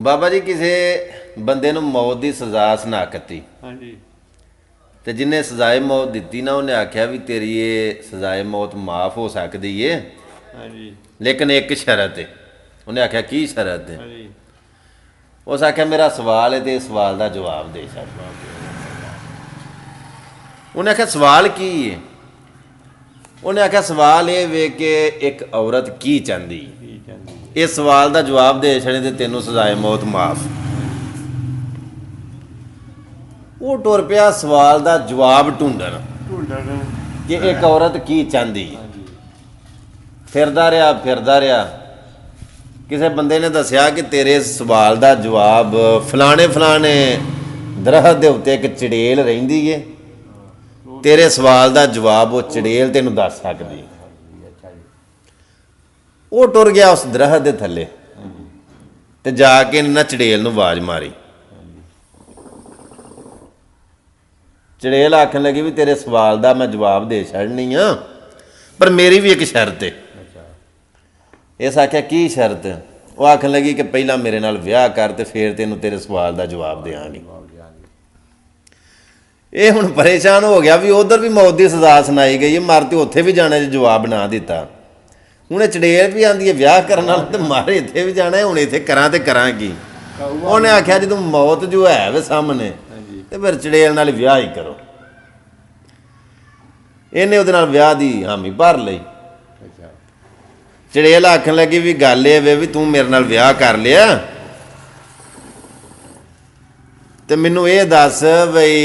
बाबा जी किसी बंदे नूं मौत की सज़ा सुना कती। हाँ जी। ते जिन्हें सजाए मौत दी ना उन्हें आख्या भी तेरी ये सजाए मौत माफ़ हो सकती है, हाँ जी। लेकिन एक शरत है। उन्हें आख्या की शरत है? हाँ जी। उस आख्या मेरा सवाल है तो इस सवाल का जवाब दे छड़। उन्हें आख्या सवाल की है? उन्हें आख्या सवाल ये वे कि एक औरत की चाहती, ठीक है जी। इस सवाल का जवाब दे छड़े तो तेनों सजाए मौत माफ़। वो टुर पिया सवाल का जवाब ढूंढन ढूंढन। कि एक औरत की चाहती। हाँ जी। फिरदा रहा किसी बंदे ने दसिया कि तेरे सवाल का जवाब फलाने फलाने दरख्त के उत्ते एक चड़ेल रहिंदी है, तेरे सवाल का जवाब वो चड़ेल तेनों दस सकती। अच्छा जी। वो टुर गया उस दरख्त के थले ते जाके इन्हें चड़ेल नूं आवाज़ मारी। चड़ेल आखन लगी भी तेरे सवाल का मैं जवाब दे छड़नी हाँ, पर मेरी भी एक शर्त है। अच्छा। इस आख्या की शर्त? वो आखन लगी कि पहला मेरे नाल विआह कर ते फिर तेनों तेरे सवाल का जवाब देंगी। ये हुण परेशान हो गया भी उधर भी मौत की सज़ा सुनाई गई है, मर तो उत्थे भी जाने जवाब ना दिता। हूँ चड़ेल भी आती है विआह करने तो मारे इत्थे भी जाना है, हूँ इत्थे करा तो करा की। उन्हें आख्या जो मौत जो है वे सामने तो फिर चड़ेल नाल विआह ही करो। इन्हें उहदे नाल विआह की हामी भर लई। अच्छा। चड़ेल आखन लगी भी गल ये वे भी तू मेरे नाल विआह कर लिया तो मैनू ये दस बई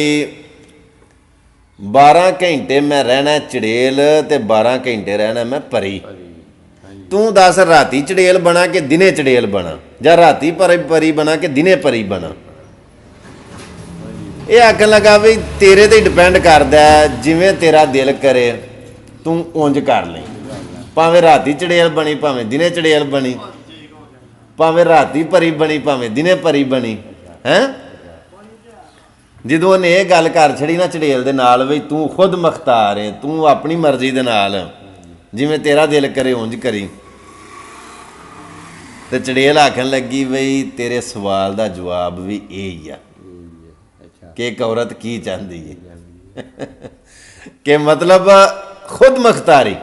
12 घंटे मैं रहना चड़ेल ते 12 घंटे रहना मैं परी। तू दस राती चड़ेल बना कि दिने चड़ेल बना, या राती परी बना कि दिने परी बना। ये आखन लगा भी तेरे ते डिपेंड करदा है, जिवें तेरा दिल करे तू उंज कर ले। भावें राती चड़ेल बनी भावें दिने चड़ेल बनी, भावें राती परी बनी भावें दिने परी बनी हैं। ਜਦੋਂ ਉਹਨੇ ਇਹ ਗੱਲ ਕਰ ਛੜੀ ਨਾ ਚੜੇਲ ਦੇ ਨਾਲ ਵੀ ਤੂੰ ਖੁਦ ਮੁਖਤਾਰ ਹੈ, ਤੂੰ ਆਪਣੀ ਮਰਜ਼ੀ ਦੇ ਨਾਲ ਜਿਵੇਂ ਤੇਰਾ ਦਿਲ ਕਰੇ ਉਂਝ ਕਰੀ। ਤੇ ਚੜੇਲ ਆਖਣ ਲੱਗੀ ਬਈ ਤੇਰੇ ਸਵਾਲ ਦਾ ਜਵਾਬ ਵੀ ਇਹ ਹੀ ਆ ਕਿ ਇੱਕ ਔਰਤ ਕੀ ਚਾਹੁੰਦੀ ਹੈ ਕਿ ਮਤਲਬ ਖੁਦ ਮੁਖਤਾਰੀ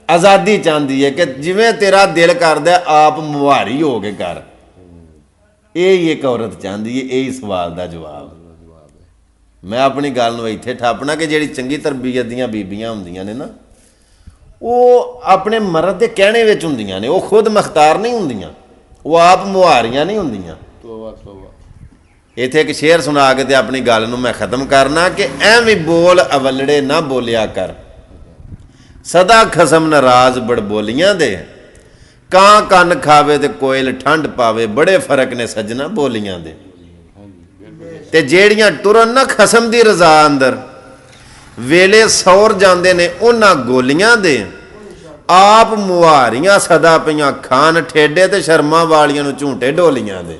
ਆਜ਼ਾਦੀ ਚਾਹੁੰਦੀ ਹੈ ਕਿ ਜਿਵੇਂ ਤੇਰਾ ਦਿਲ ਕਰਦਾ ਆਪ ਮੁਹਾਰੀ ਹੋ ਕੇ ਕਰ। ਇਹ ਹੀ ਇੱਕ ਔਰਤ ਚਾਹੁੰਦੀ ਹੈ, ਇਹ ਹੀ ਸਵਾਲ ਦਾ ਜਵਾਬ। मैं अपनी गल नूं इत्थे ठप्पना कि जिहड़ी चंगी तरबीयत दीयां बीबियां हुंदियां ने ना वो अपने मर्द के कहने विच हुंदियां ने, वो खुद मुख्तार नहीं हुंदियां, वो आप मुहारियां नहीं हुंदियां। इत्थे एक शेर सुना के ते अपनी गल नूं मैं खत्म करना कि ऐवें बोल अवलड़े ना बोलिया कर, सदा खसम नाराज बड़बोलियां दे, कां कन खावे ते कोयल ठंड पावे, बड़े फर्क ने सजना बोलियां दे। ते जेड़ियां टुरन ना खसम दी रजा अंदर वेले सौर जाते ने उन्हां गोलियां दे, आप मुहारियां सदा पईयां खान ठेडे ते शर्मा वालियां नूं झूठे ढोलियां दे।